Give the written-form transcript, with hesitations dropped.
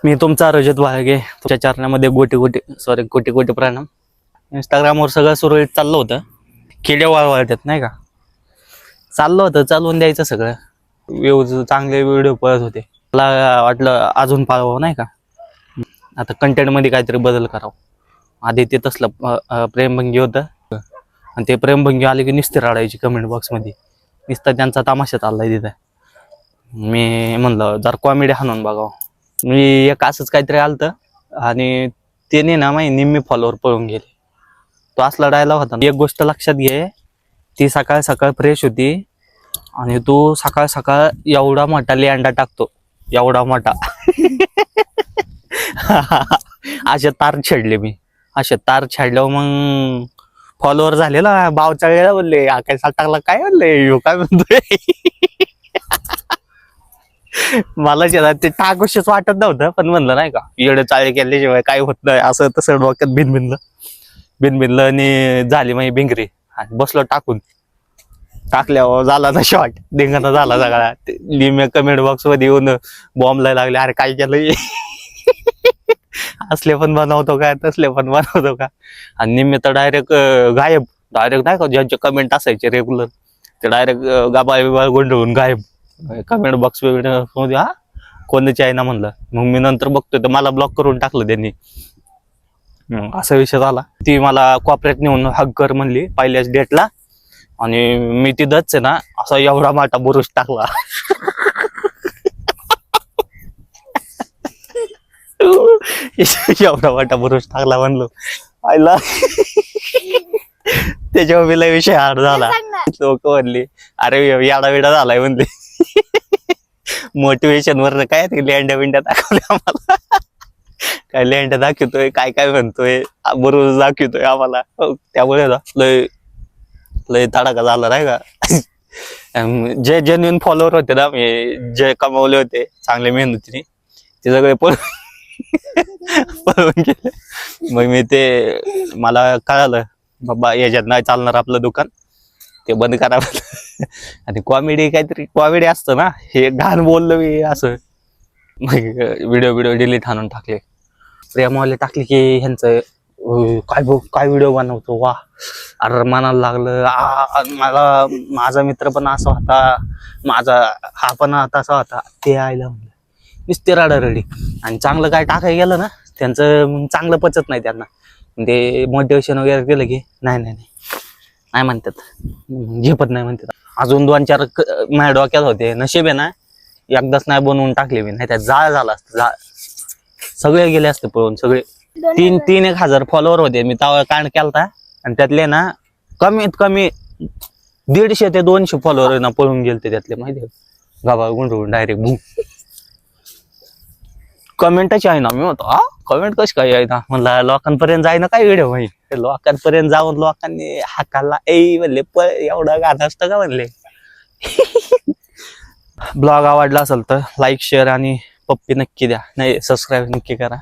मी तुमचा रजत वाळगे तुमच्या चरणामध्ये कोटी कोटी प्रणाम. इंस्टाग्रामवर सगळं सुरळीत चाललं होतं. किडे वाळतात नाही का, चाललं होतं, चालवून द्यायचं सगळं. व्ह्यूज चांगले व्हिडिओ पळत होते. मला वाटलं अजून पाळावं नाही का, आता कंटेंट मध्ये काहीतरी बदल करावं. आधी ते तसलं प्रेमभंगी होतं आणि ते प्रेमभंगी आले की नुसते रडायची कमेंट बॉक्समध्ये. नुसतं त्यांचा तमाशा चाललाय तिथं. मी म्हणलं जर कॉमेडी हाणून बघावं. मी एक असंच काहीतरी आलतं आणि त्याने ना माझे निम्मे फॉलोअर पळून गेले. तो असला डायलॉग होता. एक गोष्ट लक्षात घे, ती सकाळ सकाळ फ्रेश होती आणि तू सकाळ सकाळ एवढा मोठा लेंडा टाकतो, एवढा मोठा. असे तार छेडले मी. असे तार छेडल्यावर मग फॉलोअर झाले ना. बावचाळीला बोलले काय टाकला, काय बोलले काय म्हणतोय. मला ते टाकूशीच वाटत नव्हतं, पण म्हणलं नाही का येडे चाळे केल्याशिवाय काय होत नाही, असं तसं डोक्यात बिनबिनलं आणि झाली माझी भिंगरी. बसलो टाकून. टाकल्यावर झाला ना शॉर्ट, धिंगाणा झाला सगळा. लिम्या कमेंट बॉक्स मध्ये येऊन बॉम्बला लागले, अरे काय केलं, असले पण बनवतो का, तसले पण बनवतो का. आणि निम्मे तर डायरेक्ट गायब. डायरेक्ट नाही का ज्यांचे कमेंट असायचे रेग्युलर, ते डायरेक्ट गाबाळ बिबाळ गोंधळून गायब. कमेंट बॉक्स मध्ये हा कोणाची आहे ना म्हणलं. मग मी नंतर बघतोय तर मला ब्लॉक करून टाकलं त्यांनी. असा विषय झाला. ती मला कॉपरेट नेऊन हग कर म्हणली पहिल्याच डेटला, आणि मी तिथंच आहे ना असा एवढा मोठा बुरुश टाकला. एवढा मोठा बुरुश टाकला म्हणलो आईला. त्याच्यावर मी लय विषय हार्ड झाला. लोक म्हणली अरे याडा विडा झालाय म्हणले. मोटिवेशन वर काय ते लेंड्या बिंड्या दाखवल्या आम्हाला. काय लेंड्या दाखवतोय, काय काय म्हणतोय, बरोबर दाखवतोय आम्हाला. त्यामुळे लय लय तडाखा झाला नाही का. जे जेन्युइन फॉलोअर होते ना, मी जे कमावले होते चांगल्या मेहनतीने, ते सगळे पळून गेले. मग मी ते मला कळालं बाबा याच्यात नाही चालणार आपलं दुकान, ते बंद करावं. आणि कॉमेडी काहीतरी कॉमेडी असतं ना, हे घाण बोललो मी असं. मग व्हिडिओ डिलीट आणून टाकले. प्रेमवाले टाकले की ह्यांचं काय व्हिडिओ बनवतो वा. अरे मनाला लागलं. मला माझा मित्र पण असा होता, माझा हा पण तसा होता. ते आयला म्हणलं नुसते रडारडी. आणि चांगलं काय टाकाय गेलं ना, त्यांचं चांगलं पचत नाही त्यांना. ते मोटिवेशन वगैरे केलं की नाही म्हणतात, झेपत नाही म्हणतात. अजून 2-4 माझ्या डोक्यात होते. नशीब आहे ना एकदाच नाही बनवून टाकले मी, नाही त्यात जाळ झाला असतं. जाळ सगळे गेले असते पळून. सगळे 3,000-1,000 फॉलोअर होते. मी तवा कांड केलता आणि त्यातले ना कमीत कमी 150 ते 200 फॉलोअर ना पळून गेलते त्यातले, माहिती गाबा गुंडून डायरेक्ट भू. कमेंटच आहे ना. मी म्हणतो कमेंट कशी काय आहे ना, म्हणलं लोकांपर्यंत जाईना काय व्हिडिओ माहिती. लोकांपर्यंत जाऊन लोकांनी हाकाला म्हणले एवढं गाणं असतं का म्हणले. ब्लॉग आवडला असेल तर लाईक शेअर आणि पप्पी नक्की द्या, नाही सबस्क्राईब नक्की करा.